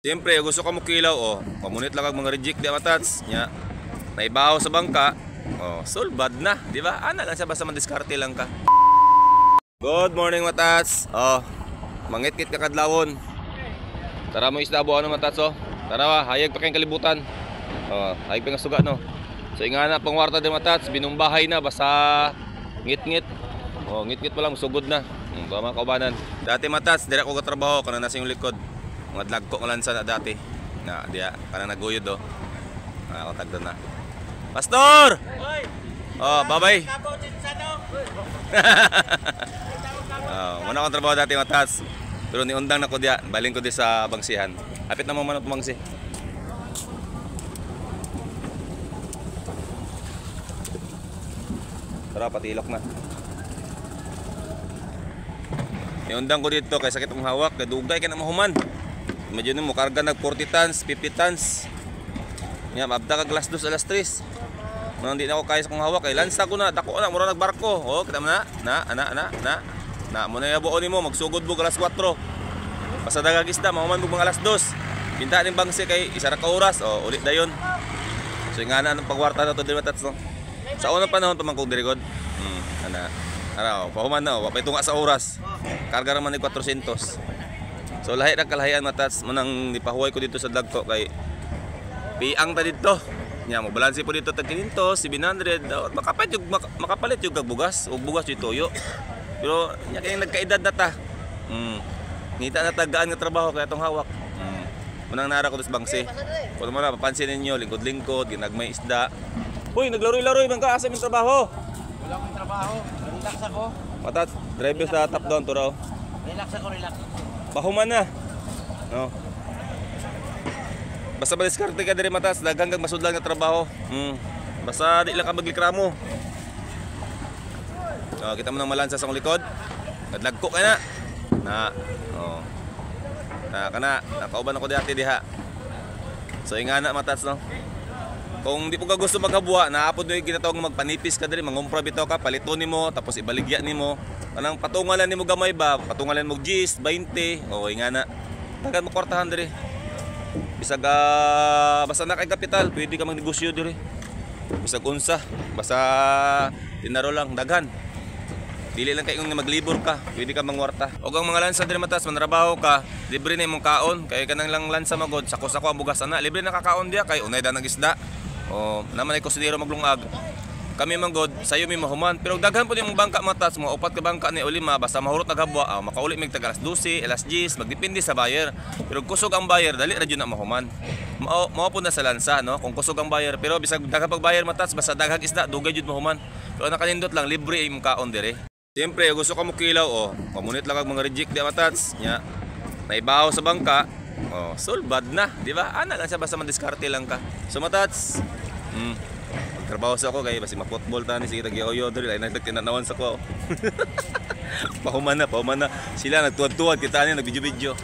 Siyempre, gusto ka mo kilaw, pamunit lang ang mga reject di matats nya. Naibaho sa bangka, sulbad na, di ba? Ana lang siya basta mandiskarte lang ka. Good morning matats. Mangit-kit ka kadlawon. Tara mo isda buwan matats Tara hayag pa kayong kalibutan. Hayag pa nga suga no. So ingana pang warta din matats, binumbahay na basta ngit-ngit. Ngit-ngit pa lang sugod na. Mga kaubanan. Dati matats, dira ko katrabaho kana nasa yung likod. Mga dlag ko lansa na dati. Na diya kana naguyod kontag doon na. Pastor! Oy. Bye-bye. Muna akong trabaho dati matas. Pero niundang na ko diya, baling ko di sa bangsihan. Hapit na mo man pumangsi. Tara patilok na. Niundang ko dito kay sakit ang hawak, kay dugay ka na mahuman. Imagine mo karga nag 40 tons, 50 tons. Nya mabda ka alas 2 alas 3. Nang di na ako kaya sa kong hawak kay lansa ko na, dako na mura nagbarko. Kita mo na. Na mo na yabuon nimo magsugod mo alas 4. Basta dagag isda mahuman mo mga alas 2. Pinta ning bangsi kay isa ra ka oras, ulit dayon. So ingana ang pagwarta na to di matats no. Sa unang panahon pa man kog dirigod. Pahuman na wa pay tunga sa oras. Karga ra man ni 400. So lahi ra kalahian matats mo nang nipahuway ko dito sa dagko kay piang ta dito. Nya mo balanse po dito tag 500, 700. Makapalit yung bugas o bugas yung toyo. Pero nya kay nagkaedad na ta. Ngita na tagaan nga trabaho kaya tong hawak. Munang nara ko sa bangsi. Kung mo na papansin ninyo lingkod-lingkod, ginagmay isda. Hoy, naglaroy-laroy man ka asa min trabaho. Wala akong trabaho. Relax ako. Matats, driver sa top down to raw. Relax ako, relax. Bahuman na. No. Basta madiskarte ka diri matas, daghang kag masudlan nga trabaho. Basta di lang ka maglikramo. Kita mo nang malansa sa kong likod. Nadlagko ka na. Kana, nakauban ako dati diha. So ingana matas no. Kung di po ka gusto maghabuwa, naapod mo yung ginatawag magpanipis ka diri, mangumpra bitaw ka, paliton nimo, tapos ibaligya nimo. Kanang patungalan nimo gamay ba, patungalan mo 10, 20, ingana. Tagan mo kwartahan diri. Bisag basta na kay kapital, pwede ka magnegosyo diri. Bisag unsa, basta dinaro lang daghan. Dili lang kay kung maglibor ka, pwede ka mangwarta. Og ang mga lansa diri matas, manrabaho ka, libre na imong kaon, kay kanang lang lansa magod, sako-sako ang bugas ana, libre na kakaon diya kay unay da nang isda. Naman ay kusinero maglungag. Kami manggod, sayo mi mahuman, pero daghan po nimong bangka matas, mga upat ka bangka ni ulima, basta mahurot naghabwa, makauli mig tag alas 12, alas 10, magdepende sa buyer. Pero kusog ang buyer, dali ra jud na mahuman. Mao po na sa lansa no, kung kusog ang buyer, pero bisag daghang pag buyer matas, basta daghang isda, dugay jud mahuman. Pero nakalindot lang libre imong kaon dire. Siyempre, gusto ka mo kilaw, pamunit lang ang mga reject di matats nya. Naibaho sa bangka, sulbad na, di ba? Ana lang siya basta mandiskarte lang ka. So matats, magtrabaho sa ako kay basi ma-football ta ni sige tag-yoyo diri ay nagtinanawan sa ko. Pahuman na. Sila nagtuwad-tuwad kita ni nag-video-video.